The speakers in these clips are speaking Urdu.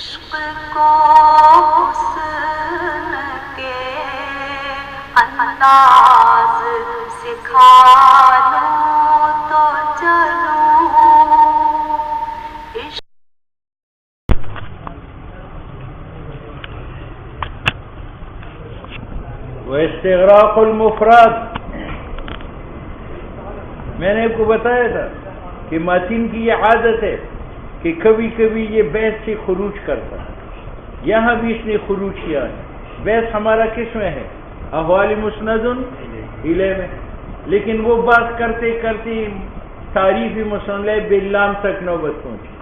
عشق کو حسن کے انداز سکھا لوں تو چلوں واستغراق المفرد، میں نے آپ کو بتایا تھا کہ ماتین کی یہ عادت ہے کہ کبھی کبھی یہ بحث سے خروج کرتا ہے. یہاں بھی اس نے خروج کیا ہے. بحث ہمارا کس میں ہے؟ احوال مسند الیہ میں، لیکن وہ بات کرتے کرتے تعریف مسند باللام تک نوبت پہنچی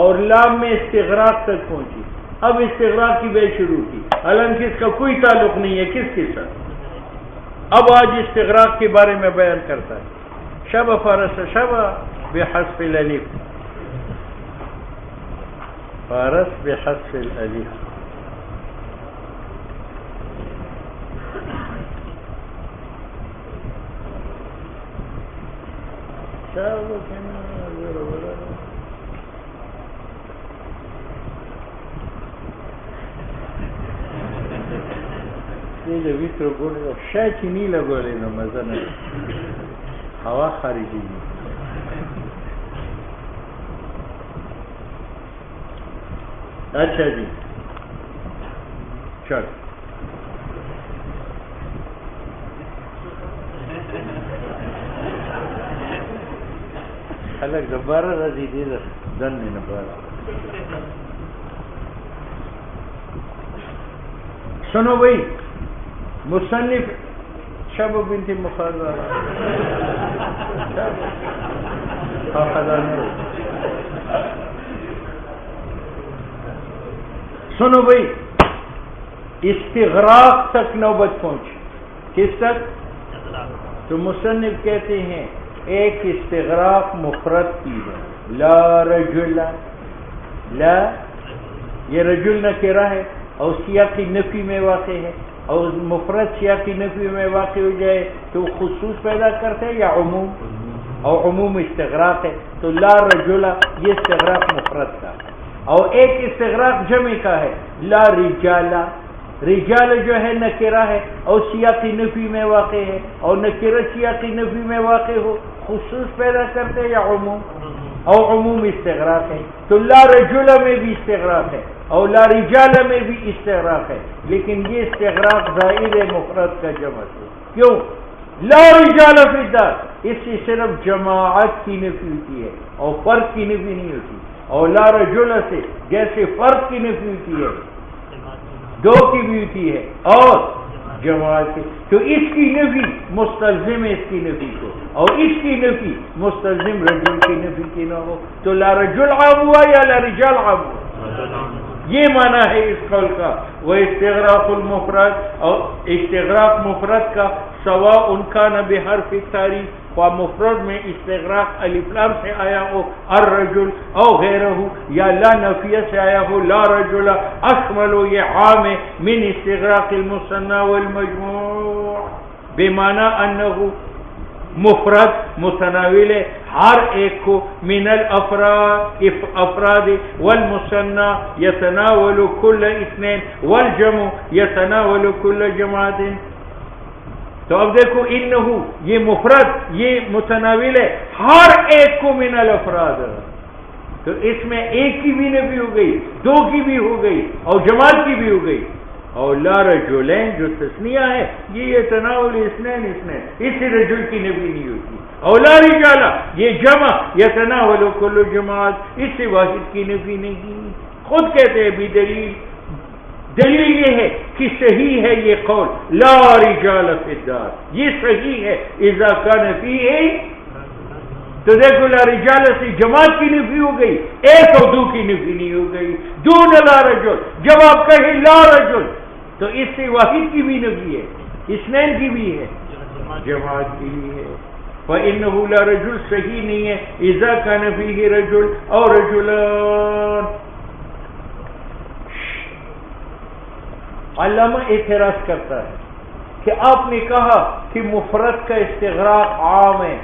اور لام میں استغراق تک پہنچی. اب استغراق کی بحث شروع کی، حالانکہ اس کا کوئی تعلق نہیں ہے کس کے ساتھ. اب آج استغراق کے بارے میں بیان کرتا ہے. شب فرس شب بحذف الالف، فارس بحذف الالف. یہ جو ویتر گوڑے شاید چینی لگو رہے نا مزہ نہیں، ہوا خارجی نہیں. اچھا جی چل الگ دوبارہ رضی دے دن میں نبارہ. سنو بھائی، مصنف شب بنت مخاضرہ سنو بھائی، استغراق تک نوبت پہنچی. کس تک؟ تو مصنف کہتے ہیں ایک استغراق مفرد کی ہے، لا رجل. لا یہ رجل نکرہ ہے اور سیاقی نفی میں واقع ہے، اور مفرد سیاقی نفی میں واقع ہو جائے تو خصوص پیدا کرتے ہیں یا عموم، اور عموم استغراق ہے. تو لا رجل یہ استغراق مفرد کا. اور ایک استغراق جمع کا ہے، لا رجال. رجال جو ہے نکرہ ہے اور سیاقی نفی میں واقع ہے، اور نکرہ سیاقی نفی میں واقع ہو خصوص پیدا کرتے ہیں یا عموم، اور عموم استغراق ہے. تو لا رجل میں بھی استغراق ہے اور لا رجال میں بھی استغراق ہے، لیکن یہ استغراق ظاہر مفرد کا جمع ہے. کیوں؟ لا رجال فی الدار، اس سے صرف جماعت کی نفی ہوتی ہے اور فرد کی نفی نہیں ہوتی. اور لا رجل سے جیسے فرد کی نفی ہوتی ہے، دو کی بھی ہوتی ہے اور جماعت کی. تو اس کی نفی مستلزم ہے اس کی نفی کو، اور اس کی نفی مستلزم رجل کی نفی کی نہ ہو. تو لا رجل عام ہوا یا لا رجال عام ہوا، یہ معنی ہے اس قول کا. وہ استغراق المفرد، اور استغراق مفرد کا سواء ان کا نہ بحرف تعریف، و مفرد میں استغراق الف لام سے آیا ہو الرجل او غیرہ، یا لا نفیہ سے آیا ہو لا رجل، اشمل یہ عام ہے من استغراق المثنى والمجموع، بمعنی انہ مفرد متناول ہے ہر ایک کو، من الافراد افراد، والمثنى يتناول كل اثنين، والجمع يتناول كل جماعت. تو اب دیکھو انہو یہ مفرد یہ متناول ہے ہر ایک کو من الافراد، تو اس میں ایک کی بھی نفی ہو گئی، دو کی بھی ہو گئی اور جماعت کی بھی ہو گئی. اور لا رجلین جو تثنیہ ہے یہ تناول اثنین اثنین، اس سے رجل کی نفی نہیں ہوتی. اور لا رجال یہ جمع یتناول کل جماعت، اس سے واحد کی نفی نہیں کی. خود کہتے ہیں بھی دلیل یہ ہے کہ صحیح ہے یہ قول لا رجال فی الدار، یہ صحیح ہے اذا کان فیہ. تو دیکھو لا رجال سے جماعت کی نفی ہو گئی، ایک اور دو کی نفی نہیں ہو گئی. دون لا رجل، جب آپ کہیں لا رجل تو اس سے واحد کی بھی نفی ہے، اثنین کی بھی ہے، جماعت کی بھی ہے. فإنہ لا رجل صحیح نہیں ہے اذا کان فیہ رجل اور رجلان. علامہ اعتراض کرتا ہے کہ آپ نے کہا کہ مفرد کا استغراق عام ہے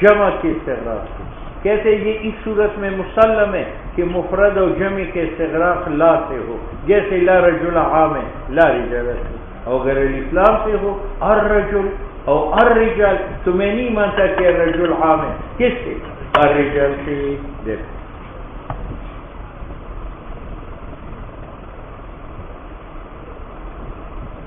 جمع کے استغراق سے، کہتے یہ اس صورت میں مسلم ہے کہ مفرد و جمع کے استغراق لا سے ہو، جیسے لا رجل عام ہے لا رجال، اور اگر الاسلام سے ہو الرجل اور الرجال، تو میں نہیں مانتا کہ الرجل عام ہے، کس سے؟ الرجال سے۔ دیکھو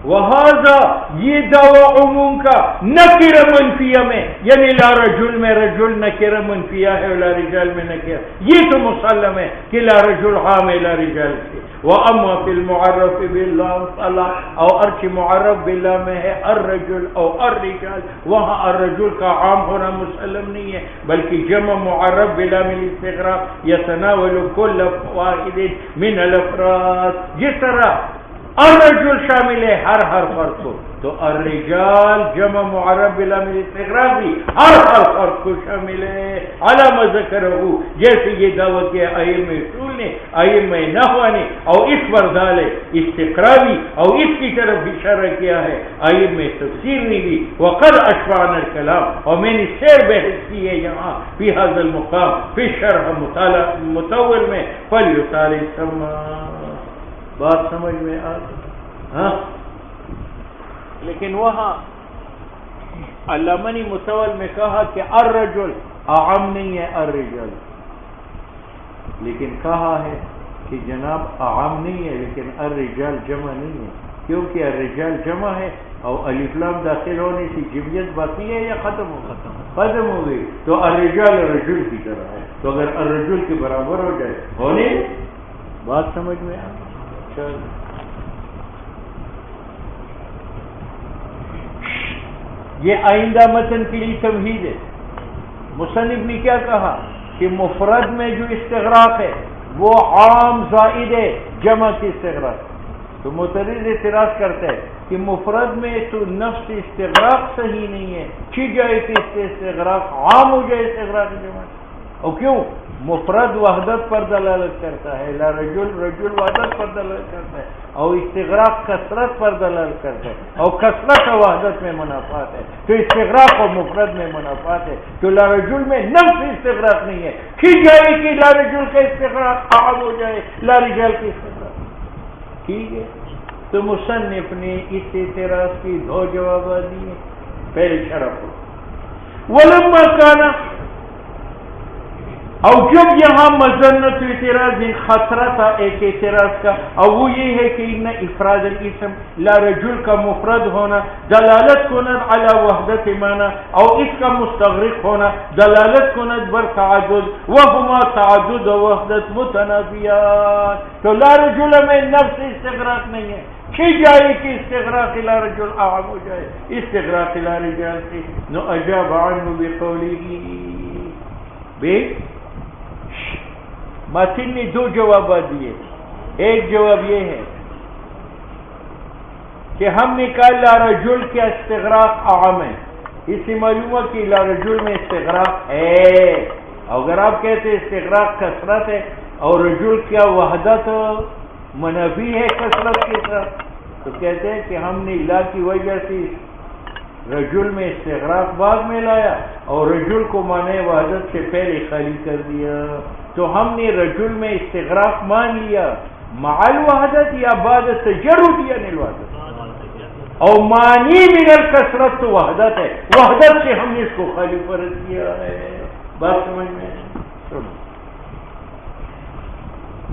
وہذا یہ دعوی عموم کا نکر منفیہ میں، یعنی لا رجل میں رجل نکر منفیہ ہے، لا رجال میں نکر، یہ تو مسلم ہے کہ لا رجل عام ہے لا رجال سے۔ واما فی المعرف باللہ تعالی، اور ارچ معرف باللہ میں ہے الرجل او الرجال، وہاں الرجل کا عام ہونا مسلم نہیں ہے، بلکہ جمع معرف باللہ من الاستغراق یتناول کل واحد من الافراد، جس طرح الرجل شامل ہے ہر فرد کو، تو الرجال جمع معرب بلا من استغراق بھی ہر فرد کو شامل ہے، علامہ ذکرہ، جیسے یہ دعوت ہے ائمہ اصول نے، ائمہ نحو نے، اور اس پر ڈالے استقراوی اور اس کی طرف اشارہ کیا ہے ائمہ تفسیر نے بھی، وقد اشبعنا الکلام، اور میں نے سیر بحث کی ہے یہاں فی ھذا المقام فی شرح مطول میں، فلیطال السماء، بات سمجھ میں آ گئی؟ ہاں، لیکن وہاں علامہ نے متول میں کہا کہ الرجل اعم نہیں ہے الرجال، لیکن کہا ہے کہ جناب اعم نہیں ہے لیکن الرجال جمع نہیں ہے، کیونکہ الرجال جمع ہے اور الف لام داخل ہونے سے جمعیت باقی ہے یا ختم ہو گئی، تو الرجال الرجل کی طرح ہے، تو اگر الرجل کے برابر ہو جائے ہونے، بات سمجھ میں آ گئی؟ یہ آئندہ متن کے لیے تمہید ہے۔ مصنف نے کیا کہا کہ مفرد میں جو استغراق ہے وہ عام زائد ہے جمع کی استغراق، تو معترض اعتراض کرتا ہے کہ مفرد میں تو نفس استغراق صحیح نہیں ہے، چھٹ جائے کہ اس سے استغراق عام ہو جائے استغراق جمع، اور کیوں؟ مفرد وحدت پر دلالت کرتا ہے، لا رجل رجل وحدت پر دلالت کرتا ہے، اور استغراق کثرت پر دلالت کرتا ہے، اور کثرت و وحدت میں منافات ہے، تو استغراق اور مفرد میں منافات ہے، تو لا رجل میں نفس استغراق نہیں ہے، کھل جائے کہ لا رجل کا استغراق عام ہو جائے لا رجال کی استغراق، ٹھیک ہے؟ تو مصنف نے اس اعتراض کی دو جوابات دیے، پہلے شرح کو ولما کانا، اور جب یہاں مذنت اعتراض خطرہ تھا ایک اعتراض کا، اور وہ یہ ہے کہ ان افراد الاسم لا رجل کا مفرد ہونا دلالت کند علی وحدت معنی، اور اس کا مستغرق ہونا دلالت کند بر تعدد، وہما تعدد و وحدت متنافیات، تو لا رجل میں نفس استغراق نہیں ہے، کھل جائے کہ استغراق لا رجل اعم ہو جائے استغراق لا رجال سے، نو اجاب عنہ بقوله ماتن نے دو جوابات دیے، ایک جواب یہ ہے کہ ہم نے کہا لا رجل کیا استغراق عام ہے، اس سے معلوم ہوا کہ لا رجل میں استغراق ہے، اگر آپ کہتے ہیں استغراق کثرت ہے اور رجل کیا وحدت منافی ہے کثرت کے ساتھ، تو کہتے ہیں کہ ہم نے لا کی وجہ سے رجل میں استغراق بعد میں لایا اور رجل کو معنی وحدت سے پہلے خالی کر دیا، تو ہم نے رجل میں استغراق مان لیا مع الوحدت یا بعد تجرد یعنی الوحدت، اور معنی من الکثرت تو وحدت ہے، وحدت سے ہم نے اس کو خالی فرض کیا ہے، بات سمجھ میں؟ سنو،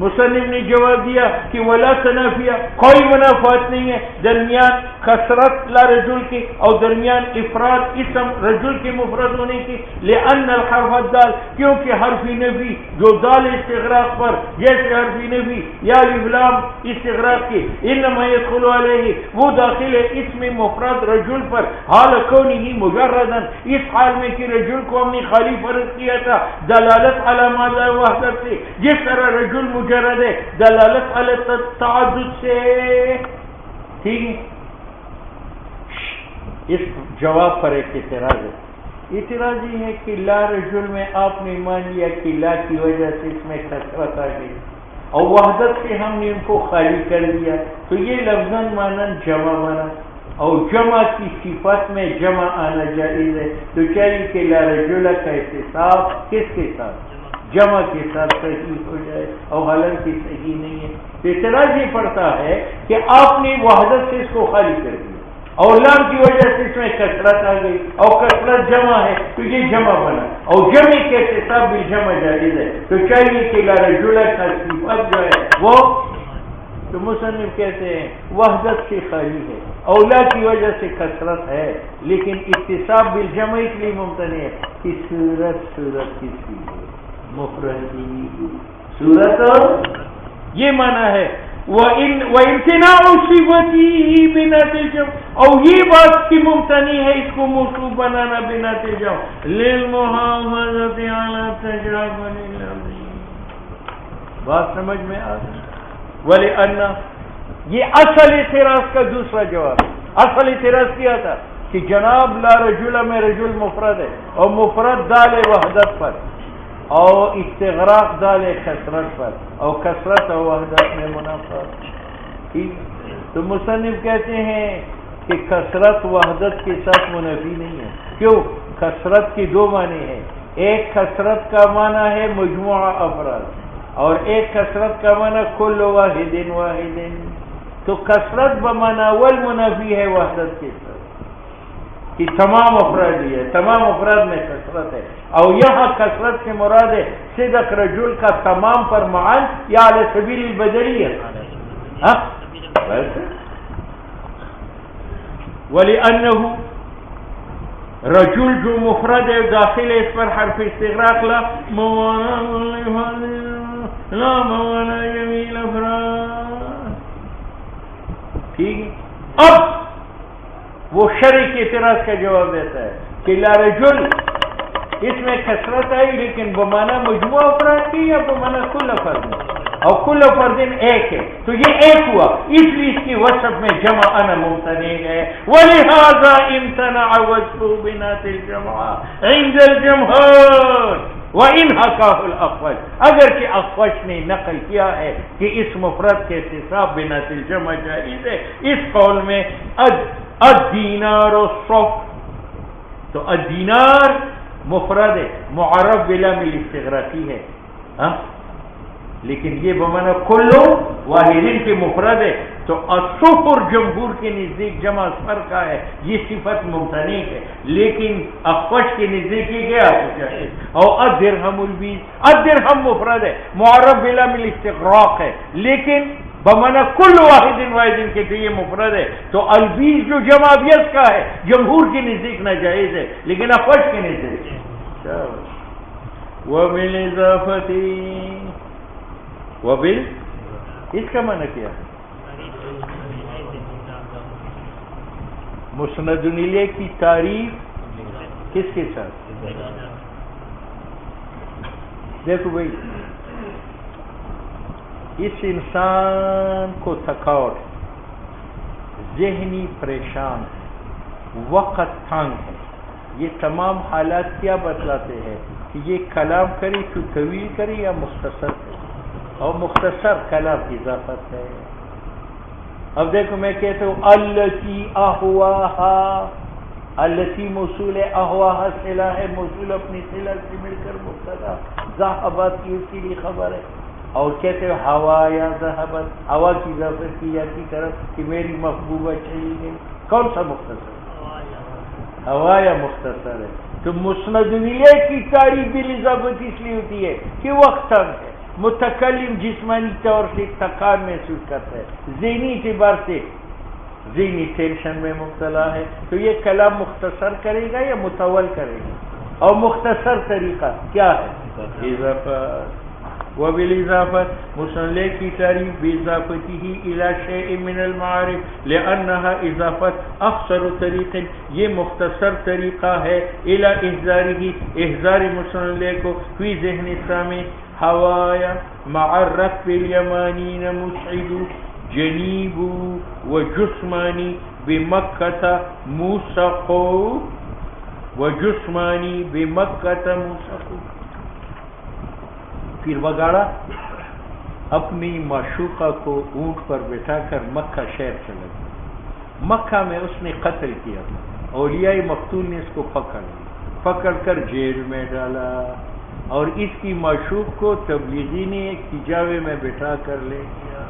مصنف نے جواب دیا کہ ولا تنافیہ، کوئی منافات نہیں ہے درمیان کثرت لا رجل کی اور درمیان افراد اسم رجل کے مفرد ہونے کی، لأن الحرف الدال، کیونکہ حرف نفی جو دال استغراق پر، جیسے حرف نفی یا الف لام استغراق کی، انما يدخل علیہ، وہ داخل ہے اسم مفرد رجل پر، حال کونہ مجردا، اس حال میں کہ رجل کو ہم نے خالی فرض کیا تھا دلالت علی ماذا وحدت سے، جس طرح رجل مجرد ہے دلالت علی تعدد سے، ٹھیک ہے؟ اس جواب پر ایک اعتراض ہے، اعتراض یہ ہے کہ لا رجل میں آپ نے مان لیا کہ لا کی وجہ سے اس میں کثرت آ گئی اور وحدت سے ہم نے ان کو خالی کر دیا، تو یہ لفظاً مانن جمع بنا، اور جمع کی صفت میں جمع آنا جائز ہے تو چاہیے کہ لا رجل کا اتصاب کس کے ساتھ؟ جمع کے ساتھ صحیح ہو جائے، اور حالانکہ صحیح نہیں ہے۔ تو اعتراض یہ پڑتا ہے کہ آپ نے وحدت سے اس کو خالی کر دیا اور لام کی وجہ سے اس میں کثرت آ گئی اور کثرت جمع ہے تو یہ جمع بنا، اور جمع کے اتصاب بھی جمع جائز ہے تو چاہیے کہ لا رجل کا صفت جو ہے وہ، تو مصنف کہتے ہیں وحدت سے خالی ہے، اولا کی وجہ سے کثرت ہے، لیکن اتصاب بالجمع اس لیے ممتنع ہے کہ صورت کس کی ہے؟ مفردی صورت، یہ معنی ہے وَإِمْتِنَاعُ صِفَتِهِ بِنَاتِ الْجَمْعِ، اور یہ بات کی ممتنع ہے اس کو موصوف بنانا بنات الجمع لِلْمُحَافَظَةِ عَلَى التَّجَاوُزِ لِلْأَمْرِ۔ بات سمجھ میں آ گئی؟ وَلِأَنَّ، یہ اصل اعتراض کا دوسرا جواب ہے۔ اصل اعتراض کیا تھا کہ جناب لا رجل میں رجل مفرد ہے اور مفرد دال وحدت پر اور استغراق دال کثرت پر، اور کثرت اور وحدت میں منافات، ٹھیک؟ تو مصنف کہتے ہیں کہ کثرت وحدت کے ساتھ منافی نہیں ہے۔ کیوں؟ کثرت کی دو معنی ہیں، ایک کثرت کا معنی ہے مجموعہ افراد، اور ایک کثرت کا معنی کل واحد واحد، تو کثرت بمعنی والمنافی ہے وحدت کے ساتھ کہ تمام افراد ہی ہے، تمام افراد میں کثرت ہے، اور یہاں کثرت سے مراد ہے صدق رجل کا تمام پر معان یا علی سبیل البدری ہے۔ وَلِأَنَّهُ رجل جو مفرد ہے داخل ہے اس پر حرف استغراق لا موانع جمیل افراد، ٹھیک ہے؟ اب وہ شرع کے اعتراض کا جواب دیتا ہے کہ لا رجل اس میں کثرت آئی لیکن بمانا مجموعہ افراد کی یا بمانا کل فرد، اور کل فرد ایک ہے تو یہ ایک ہوا، اس لیے اس کی وصف میں جمع انا ممتنع ہے۔ ولہذا امتنع وصف بنات الجمع عند الجمہور وَإِنْ حَكَاهُ الْأَخْفَشُ، اگر کہ اخفش نے نقل کیا ہے کہ اس مفرد کے اتصاب بنات الجمع جائز ہے، اس قول میں الدینار الصف، تو الدینار مفرد ہے معرب بلام الاستغراقی ہے، لیکن یہ بمعنی کلو واحدین کے مفرد ہے، تو الصفر جمہور کے نزدیک جمع اصفر کا ہے، یہ صفت ممتنع ہے، لیکن اخفش کے نزدیک یہ کیا ہے؟ اور الدرہم البیس، الدرہم مفرد ہے معرب بلام الاستغراق ہے، لیکن بمعنی کل واحد واحد کے تو یہ مفرد ہے، تو البیس جو جمع بیس کا ہے جمہور کے نزدیک ناجائز ہے لیکن اخفش کے نزدیک وبال اس کا معنی کیا ہے؟ مسند الیہ کی تعریف کس کے ساتھ؟ دیکھو بھائی، اس انسان کو تھکاوٹ، ذہنی پریشان ہے، وقت تنگ ہے، یہ تمام حالات کیا بتلاتے ہیں کہ یہ کلام کری تو طویل کری یا مختصر کری، اور مختصر کلام کی اضافت ہے۔ اب دیکھو میں کہتا ہوں التی احواہا، التی موصول ہے، احواہا صلہ ہے، موصول اپنی صلہ سے مل کر مبتدا، ذہبت کی اس کے لیے خبر ہے، اور کہتے ہیں ہوا یا ذہبت، ہوا کی اضافت کی جاتی طرف کہ میری محبوبہ چلی گئی، کون سا مختصر؟ ہوا یا مختصر ہے۔ تو مسند الیہ کی تعریف بالاضافت اس لیے ہوتی ہے کہ وقت تنگ ہے، متکلم جسمانی طور سے تھکان محسوس کرتا ہے، ذہنی اعتبار سے ذہنی ٹینشن میں مبتلا ہے، تو یہ کلام مختصر کرے گا یا مطول کرے گا؟ اور مختصر طریقہ کیا ہے؟ اضافت۔ وبالاضافت مسند کی تعریف باضافته الى شيء من المعارف لانها اضافت اختصر طریق، یہ مختصر طریقہ ہے الى احضاره، احضار مسند کو فی ذہن سامع، ہوایا مع الركب اليمانین مسعد جنیب وجسمانی بمکہ موسق، وجسمانی بمکہ موسق۔ پیر وگاڑا اپنی معشوقہ کو اونٹ پر بٹھا کر مکہ شہر چلا گیا، مکہ میں اس نے قتل کیا، اولیاء مقتول نے اس کو پکڑ کر جیل میں ڈالا، اور اس کی معشوق کو تبلیغی نے ایک تجاوے میں بٹھا کر لے گیا۔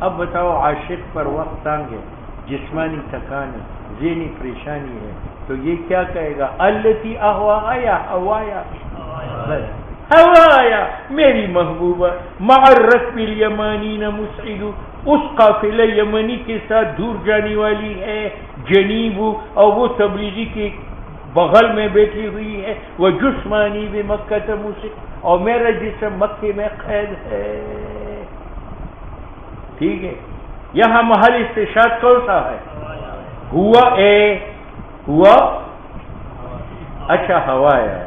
اب بتاؤ، عاشق پر وقت تنگ ہے، جسمانی تھکان ہے، ذہنی پریشانی ہے، تو یہ کیا کہے گا؟ التی اہوایا ہوایا، ہوایا میری محبوبہ، مع الرکب الیمانین مسعد، اس قافلہ یمنی کے ساتھ دور جانے والی ہے، جنیب، اور وہ تبلیغی کے بغل میں بیٹھی ہوئی ہے، وہ جسمانی بھی مکہ مسعد، اور میرا جسم مکے میں قید ہے۔ ٹھیک ہے، یہاں محل استشہاد کون سا ہے؟ ہوا اچھا ہوایا،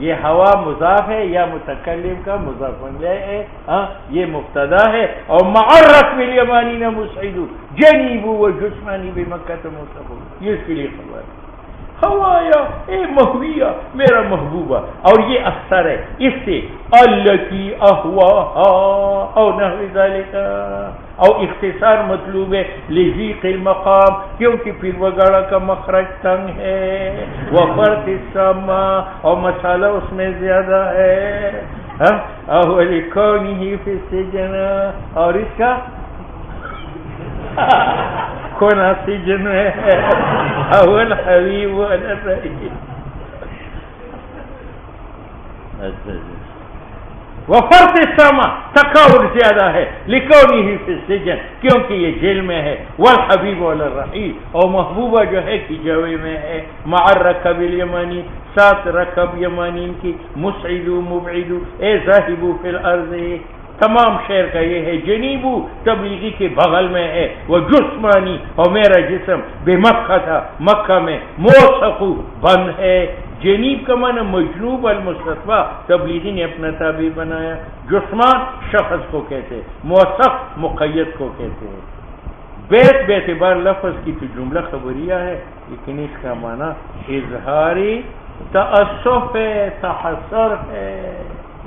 یہ ہوا مضاف ہے یا متکلم کا مضاف الیہ ہے؟ ہاں، یہ مبتدا ہے، اور مع الرکب الیمانین مسعد جنیب و جسمانی بمکہ مسعد، یہ اس کے لیے خبر ہے۔ ہوایا اے محویہ، میرا محبوبہ، اور یہ اکثر ہے اس سے التی اہواہا او نحو ذالک، اور اختصار مطلوب ہے لضیق المقام، کیونکہ پیر وگاڑا کا مخرج تنگ ہے، وفرط السما، اور مسالہ اس میں زیادہ ہے، او لکونہ فی السجن، اور اس کا کونا سجن میں ہے، اول حبیب والرحیم، وفرط السما، تکاور زیادہ ہے، لکونہ فی السجن، کیونکہ یہ جیل میں ہے، والحبیب والرحیم، اور محبوبہ جو ہے کجاوے میں ہے، مع الرکب الیمانی، ساتھ رکب یمانین کی، مسعد مبعد، اے ذاہب فی الارض، تمام شعر کا یہ ہے، جنیبو تبلیغی کے بغل میں ہے، وہ جسمانی، اور میرا جسم بے مکہ تھا، مکہ میں، موثق بند ہے۔ جنیب کا معنی مجنوب المستطفی، تبلیغی نے اپنا تابع بنایا، جسمان شخص کو کہتے، موثق مقید کو کہتے ہیں۔ بیت بے اعتبار لفظ کی تو جملہ خبریہ ہے، لیکن اس کا معنی اظہاری تأسف ہے، تحسر ہے،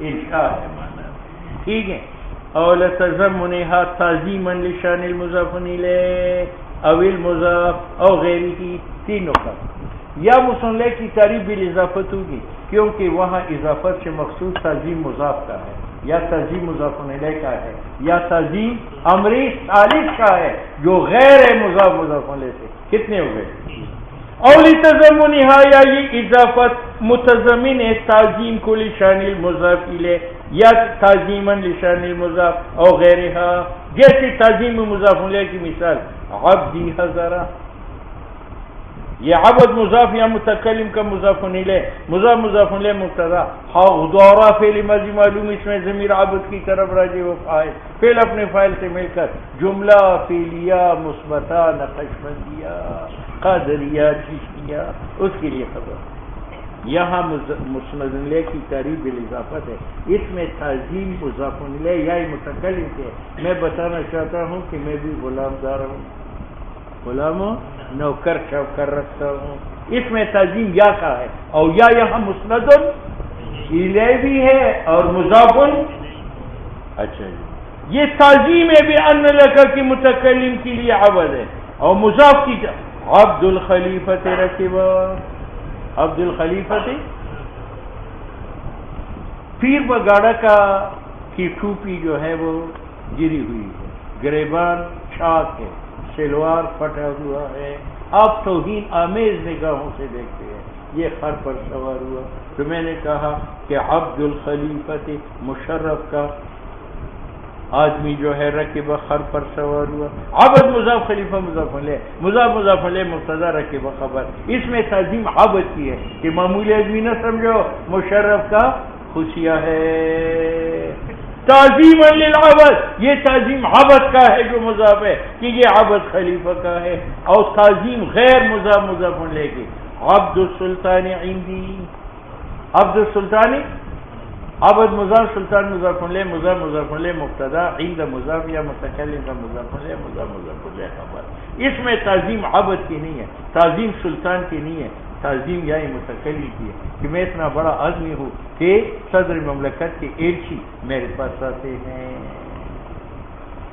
انشاء ہے معنی، ٹھیک ہے۔ اور لتضمنها تعظیما لشان المضاف الیہ او المضاف او غیرہ، تین نقط۔ یا مصنع کی تعریف بالاضافت ہوگی، کیونکہ وہاں اضافت سے مخصوص تعظیم مضاف کا ہے، یا تعظیم مضاف الیہ کا ہے، یا تعظیم امری ثالث کا ہے جو غیر مضاف الیہ سے۔ کتنے ہو گئے؟ اولی تضمنها، یا یہ اضافت متضمن ہے تعظیم کو لشان المضاف الیہ، یا تعظیما لشان المضاف او غیرها، جیسے تعظیم مضاف الیہ کی مثال عبدی حضرہ، یہ عبد مضاف یا متکلم کا مضاف الیہ، مضاف الیہ مبتدا، حضورہ فعل ماضی معلوم، اس میں ضمیر عبد کی طرف راجع و فاعل، فعل اپنے فاعل سے مل کر جملہ فعلیہ مثبتہ نقشبندیہ قادریہ چشتیہ، اس کے لیے خبر۔ یہاں مسند الیہ کی تعریف بالاضافت ہے، اس میں تعظیم مضاف الیہ یا متکلم کے، میں بتانا چاہتا ہوں کہ میں بھی غلام دار ہوں، غلام نوکر چوکر رکھتا ہوں، اس میں تعظیم یا کا ہے، اور یا یہاں مسند الیہ بھی ہے اور مضاف، اچھا جی، یہ تعظیم ہے بأن لک کی متکلم کے لیے عبد ہے، اور مضاف کی عبد الخلیفۃ رکبہ، عبد الخلیفۃ، پیر بگاڑا کا کی ٹوپی جو ہے وہ گری ہوئی ہے، گریبان چاک ہے، شلوار پھٹا ہوا ہے، آپ توہین آمیز نگاہوں سے دیکھتے ہیں، یہ خر پر سوار ہوا، تو میں نے کہا کہ عبد الخلیفۃ مشرف کا آدمی جو ہے رکب خر پر سوار ہوا، عبد مضاف خلیفہ مضاف الیہ، مضاف الیہ مبتدا رکب خبر، اس میں تعظیم عبد کی ہے کہ معمولی آدمی نہ سمجھو، مشرف کا خوشیہ ہے، تعظیم للعبد، یہ تعظیم عبد کا ہے جو مضاف ہے کہ یہ عبد خلیفہ کا ہے، اور تعظیم غیر مضاف الیہ کی، عبد السلطان عندی، عبد السلطان، عبد مضاف، سلطان مضاف الیہ، مضاف الیہ مبتدا، عند مضاف یا متکلم کا مضاف الیہ، مضاف الیہ خبر، اس میں تعظیم عبد کی نہیں ہے، تعظیم سلطان کی نہیں ہے، تعظیم یا متکلم کی ہے کہ میں اتنا بڑا آدمی ہوں کہ صدر مملکت کے ایلچی میرے پاس آتے ہیں۔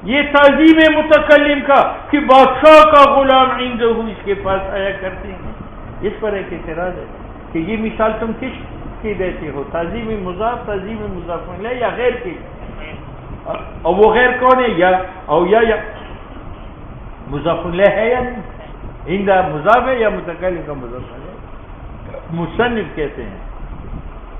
یہ تعظیم متکلم کا کہ بادشاہ کا غلام عندہ اس کے پاس آیا کرتے ہیں. اس پر ایک اعتراض ہے کہ یہ مثال تم کس کی دیتے ہو، تعظیم مضاف الیہ یا غیر کی؟ اور وہ غیر کون ہے؟ یا مضاف الیہ ہے یا نہیں؟ عندہ مضاف ہے یا متکلم کا مضاف الیہ؟ مصنف کہتے ہیں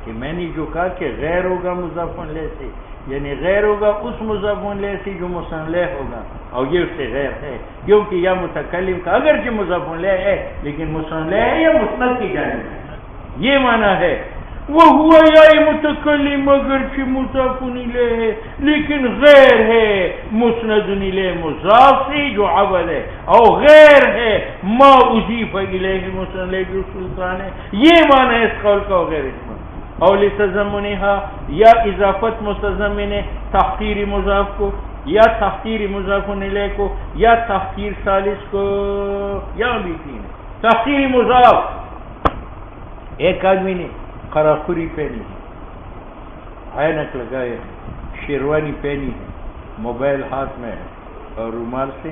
کہ میں نے جو کہا کہ غیر ہوگا مضاف الیہ سے، یعنی غیر ہوگا اس مضاف الیہ سے جو مصنف الیہ ہوگا، اور یہ اس سے غیر ہے، کیونکہ یا متکلم کا اگرچہ مضاف الیہ ہے لیکن مصنف الیہ ہے یا مسند کی جانب ہے. یہ معنی ہے وہو یا متکلم اگرچہ مضاف الیہ ہے لیکن غیر ہے مسند الیہ مضاف سے جو عوض ہے، اور غیر ہے ما اضیف الیہ مسند الیہ جو سلطان ہے. یہ معنی ہے اس قول کا. وغیر اس میں اور لتضمنها یا اضافت مستضمن ہے تحقیر مضاف کو یا تحقیر مضاف الیہ کو یا تحقیر ثالث کو، یا بھی تین تحقیر مضاف. ایک آدمی نے قراقری پہنی ہے، عینک لگائے، شیروانی پہنی ہے، موبائل ہاتھ میں ہے اور رومال سے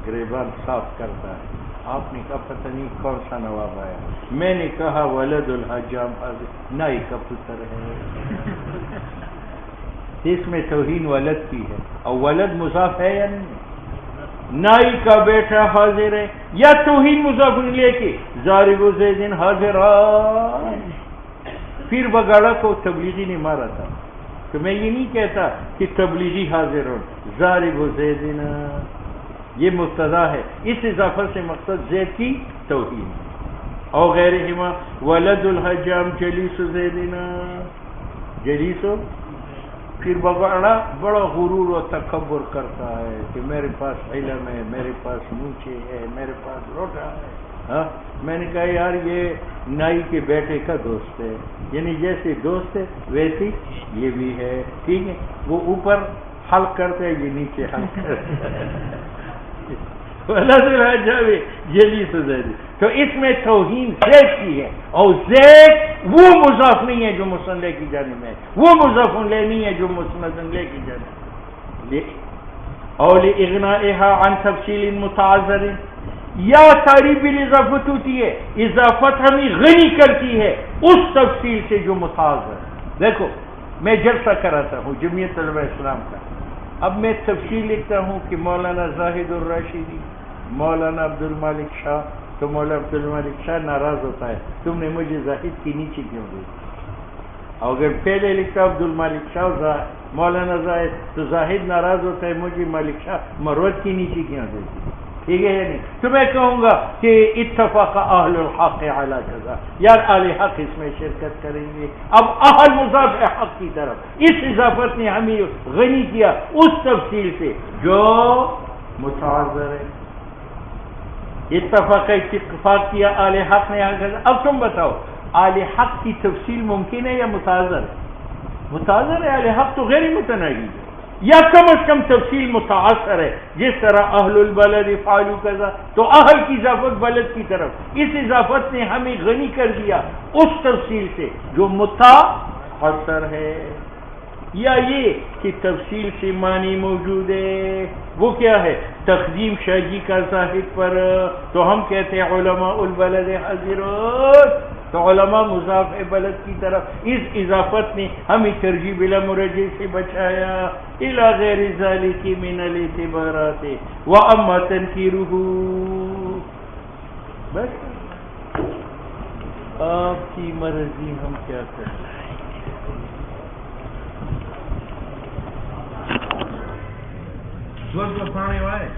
گریبان صاف کرتا ہے. آپ نے کہا پتہ نہیں کون سا نواب آیا. میں نے کہا ولد الحجام حاضر، نائی کا پتر ہے. اس میں توہین ولد کی ہے، اور ولد مضاف ہے یا نہیں؟ نائی کا بیٹا حاضر ہے، یا توہین مضاف الیہ کی ضارب زید حاضران. پھر بگاڑا کو تبلیغی نے مارا تھا، تو میں یہ نہیں کہتا کہ تبلیغی حاضر ہو، ضارب زید یہ مبتدا ہے، اس اضافت سے مقصد زید کی توہین. اور غیرہما ولد الحجام جلیس زیدنا، جلیس پھر بگاڑا بڑا غرور و تکبر کرتا ہے کہ میرے پاس علم ہے، میرے پاس مونچھے ہے، میرے پاس روٹا ہے. ہاں میں نے کہا یار یہ نائی کے بیٹے کا دوست ہے، یعنی جیسے دوست ہے ویسے یہ بھی ہے. ٹھیک ہے، وہ اوپر حلق کرتے ہیں، یہ نیچے حلق کرتے ہیں. تو اس میں توہین زید کی ہے، اور زید وہ مضاف نہیں ہے جو مسند کی جانب ہے، وہ مضاف الیہ نہیں ہے جو مسند الیہ کی جانب ہے. اور لاغنائها عن تفصیل متعذر، یا تعریف بالاضافت ہوتی ہے، اضافت ہمیں غنی کرتی ہے اس تفصیل سے جو متعذر. دیکھو میں جلسہ کراتا ہوں جمعیت طلبہ اسلام کا، اب میں تفصیل لکھتا ہوں کہ مولانا زاہد الراشدی، مولانا عبد المالک شاہ، تو مولانا عبد المالک شاہ ناراض ہوتا ہے تم نے مجھے زاہد کی نیچے کیوں دی. اور اگر پہلے لکھتا عبد المالک شاہ مولانا زاہد تو زاہد ناراض ہوتا ہے مجھے مالک شاہ مروت کی نیچے کیوں دیتی. ٹھیک ہے یا نہیں؟ تو میں کہوں گا کہ اتفاق اہل الحق علی کذا، یار اہل حق اس میں شرکت کریں گے. اب اہل مضاف حق کی طرف اس اضافت نے ہمیں غنی کیا اس تفصیل سے جو متعذر ہے. اتفاق کیا اہل حق نے. اب تم بتاؤ اہل حق کی تفصیل ممکن ہے یا متعذر؟ متعذر ہے. اہل حق تو غیر متناہی ہے، یا کم از کم تفصیل متاثر ہے. جس طرح اہل البلد فعلوا کذا، تو اہل کی اضافت بلد کی طرف، اس اضافت نے ہمیں غنی کر دیا اس تفصیل سے جو متاثر ہے. یا یہ کہ تفصیل سے معنی موجود ہے، وہ کیا ہے؟ تقدیم شاہ جی کا زاہد پر، تو ہم کہتے ہیں علماء البلد حاضرون، تو علماء مضاف بلد کی طرف اس اضافت نے ہمیں ترجیح بلا مرجع سے بچایا. الی غیر ذالک من الاعتبارات واما تنکیرہ. بس آپ کی مرضی، ہم کیا کریں. دو پانے وائے